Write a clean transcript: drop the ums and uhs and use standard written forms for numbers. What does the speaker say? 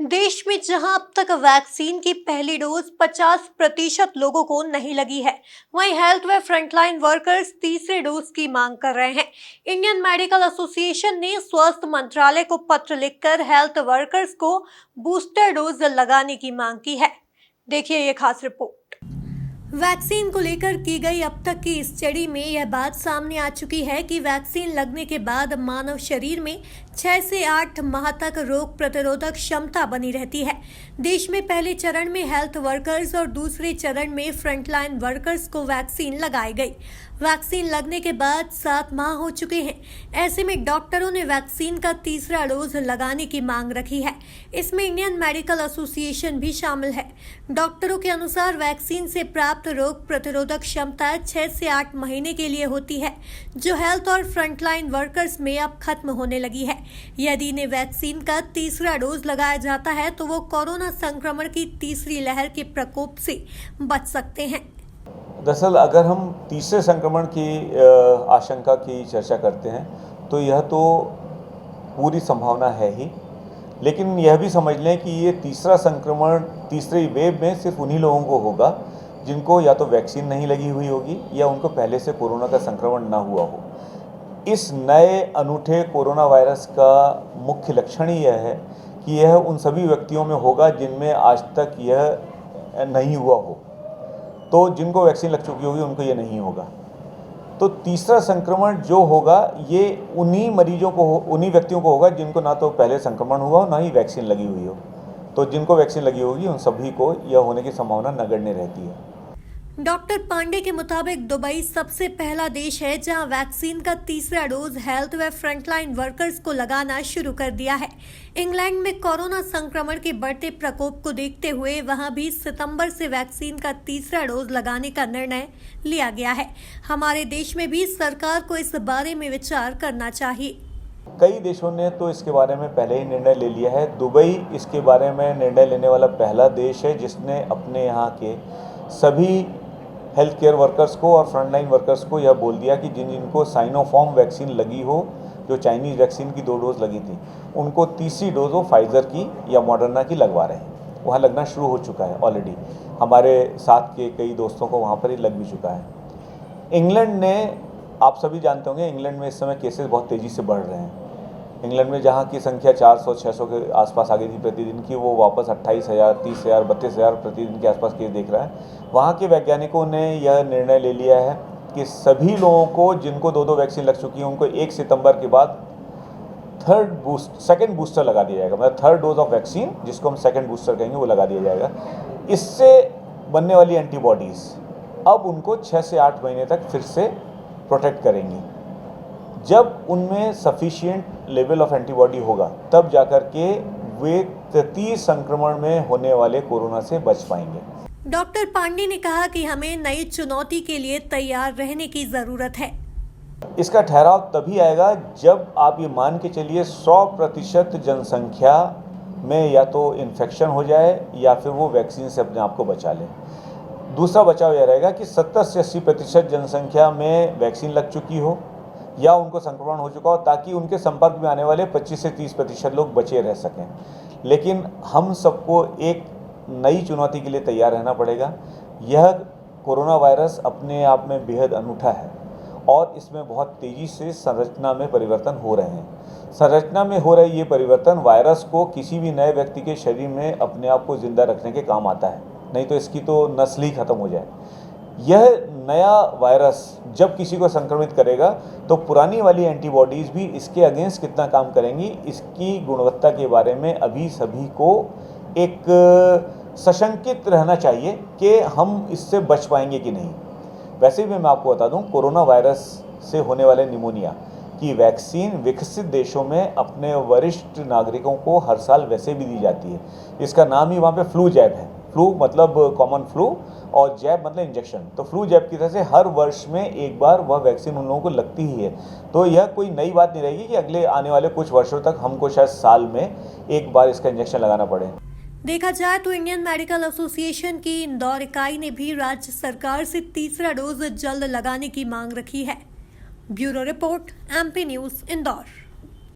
देश में जहां अब तक वैक्सीन की पहली डोज 50% लोगों को नहीं लगी है, वहीं हेल्थ व फ्रंटलाइन वर्कर्स तीसरे डोज की मांग कर रहे हैं। इंडियन मेडिकल एसोसिएशन ने स्वास्थ्य मंत्रालय को पत्र लिखकर हेल्थ वर्कर्स को बूस्टर डोज लगाने की मांग की है। देखिए ये खास रिपोर्ट। वैक्सीन को लेकर की गई अब तक की स्टडी में यह बात सामने आ चुकी है कि वैक्सीन लगने के बाद मानव शरीर में 6 से 8 माह तक रोग प्रतिरोधक क्षमता बनी रहती है। देश में पहले चरण में हेल्थ वर्कर्स और दूसरे चरण में फ्रंटलाइन वर्कर्स को वैक्सीन लगाई गई। वैक्सीन लगने के बाद 7 माह हो चुके हैं। ऐसे में डॉक्टरों ने वैक्सीन का तीसरा डोज लगाने की मांग रखी है। इसमें इंडियन मेडिकल एसोसिएशन भी शामिल है। डॉक्टरों के अनुसार वैक्सीन से प्राप्त रोग प्रतिरोधक क्षमता 6 से 8 महीने के लिए होती है, जो हेल्थ और फ्रंटलाइन वर्कर्स में अब खत्म होने लगी है। यदि इन्हें वैक्सीन का तीसरा डोज लगाया जाता है तो वो कोरोना संक्रमण की तीसरी लहर के प्रकोप से बच सकते हैं। दरअसल अगर हम तीसरे संक्रमण की आशंका की चर्चा करते हैं तो यह तो पूरी संभावना है ही, लेकिन यह भी समझ लें कि ये तीसरा संक्रमण तीसरी वेव में सिर्फ उन्हीं लोगों को होगा जिनको या तो वैक्सीन नहीं लगी हुई होगी या उनको पहले से कोरोना का संक्रमण ना हुआ हो। इस नए अनूठे कोरोना वायरस का मुख्य लक्षण ही यह है कि यह उन सभी व्यक्तियों में होगा जिनमें आज तक यह नहीं हुआ हो। तो जिनको वैक्सीन लग चुकी होगी उनको ये नहीं होगा। तो तीसरा संक्रमण जो होगा ये उन्हीं मरीजों को उन्हीं व्यक्तियों को होगा जिनको ना तो पहले संक्रमण हुआ हो ना ही वैक्सीन लगी हुई हो। तो जिनको वैक्सीन लगी होगी उन सभी को यह होने की संभावना नगण्य रहती है। डॉक्टर पांडे के मुताबिक दुबई सबसे पहला देश है जहां वैक्सीन का तीसरा डोज हेल्थ व फ्रंटलाइन वर्कर्स को लगाना शुरू कर दिया है। इंग्लैंड में कोरोना संक्रमण के बढ़ते प्रकोप को देखते हुए वहां भी सितंबर से वैक्सीन का तीसरा डोज लगाने का निर्णय लिया गया है। हमारे देश में भी सरकार को इस बारे में विचार करना चाहिए। कई देशों ने तो इसके बारे में पहले ही निर्णय ले लिया है। दुबई इसके बारे में निर्णय लेने वाला पहला देश है जिसने अपने यहाँ के सभी हेल्थ केयर वर्कर्स को और फ्रंटलाइन वर्कर्स को यह बोल दिया कि जिनको साइनोफार्म वैक्सीन लगी हो, जो चाइनीज़ वैक्सीन की 2 डोज लगी थी, उनको तीसरी डोज वो फाइज़र की या मॉडर्ना की लगवा रहे हैं। वहाँ लगना शुरू हो चुका है ऑलरेडी। हमारे साथ के कई दोस्तों को वहाँ पर ही लग भी चुका है। इंग्लैंड ने, आप सभी जानते होंगे, इंग्लैंड में इस समय केसेस बहुत तेज़ी से बढ़ रहे हैं। इंग्लैंड में जहाँ की संख्या 400-600 के आसपास आ गई थी प्रतिदिन की, वो वापस 28,000, 30,000, 32,000 प्रतिदिन के आसपास केस देख रहा है। वहाँ के वैज्ञानिकों ने यह निर्णय ले लिया है कि सभी लोगों को जिनको 2 वैक्सीन लग चुकी है उनको 1 सितंबर के बाद सेकेंड बूस्टर लगा दिया जाएगा। मतलब थर्ड डोज ऑफ वैक्सीन, जिसको हम सेकेंड बूस्टर कहेंगे, वो लगा दिया जाएगा। इससे बनने वाली एंटीबॉडीज़ अब उनको 6 से 8 महीने तक फिर से प्रोटेक्ट करेंगी। जब उनमें सफिशिएंट लेवल ऑफ एंटीबॉडी होगा तब जाकर के वे तृतीय संक्रमण में होने वाले कोरोना से बच पाएंगे। डॉक्टर पांडे ने कहा कि हमें नई चुनौती के लिए तैयार रहने की जरूरत है। इसका ठहराव तभी आएगा जब आप ये मान के चलिए 100% जनसंख्या में या तो इन्फेक्शन हो जाए या फिर वो वैक्सीन से अपने आप को बचा ले। दूसरा बचाव यह रहेगा कि 70 से 80% जनसंख्या में वैक्सीन लग चुकी हो या उनको संक्रमण हो चुका हो, ताकि उनके संपर्क में आने वाले 25 से 30% लोग बचे रह सकें। लेकिन हम सबको एक नई चुनौती के लिए तैयार रहना पड़ेगा। यह कोरोना वायरस अपने आप में बेहद अनूठा है और इसमें बहुत तेज़ी से संरचना में परिवर्तन हो रहे हैं। संरचना में हो रही ये परिवर्तन वायरस को किसी भी नए व्यक्ति के शरीर में अपने आप को ज़िंदा रखने के काम आता है, नहीं तो इसकी तो नस्ल ही खत्म हो जाए। यह नया वायरस जब किसी को संक्रमित करेगा तो पुरानी वाली एंटीबॉडीज़ भी इसके अगेंस्ट कितना काम करेंगी, इसकी गुणवत्ता के बारे में अभी सभी को एक सशंकित रहना चाहिए कि हम इससे बच पाएंगे कि नहीं। वैसे भी मैं आपको बता दूं, कोरोना वायरस से होने वाले निमोनिया की वैक्सीन विकसित देशों में अपने वरिष्ठ नागरिकों को हर साल वैसे भी दी जाती है। इसका नाम ही वहाँ पे फ्लू जैब है। फ्लू मतलब कॉमन फ्लू और जैब मतलब इंजेक्शन। तो फ्लू जैब की तरह से हर वर्ष में एक बार वह वैक्सीन उन लोगों को लगती ही है। तो यह कोई नई बात नहीं रहेगी कि अगले आने वाले कुछ वर्षों तक हमको शायद साल में एक बार इसका इंजेक्शन लगाना पड़े। देखा जाए तो इंडियन मेडिकल एसोसिएशन की इंदौर इकाई ने भी राज्य सरकार से तीसरा डोज जल्द लगाने की मांग रखी है। Bureau report, MP news, Indore.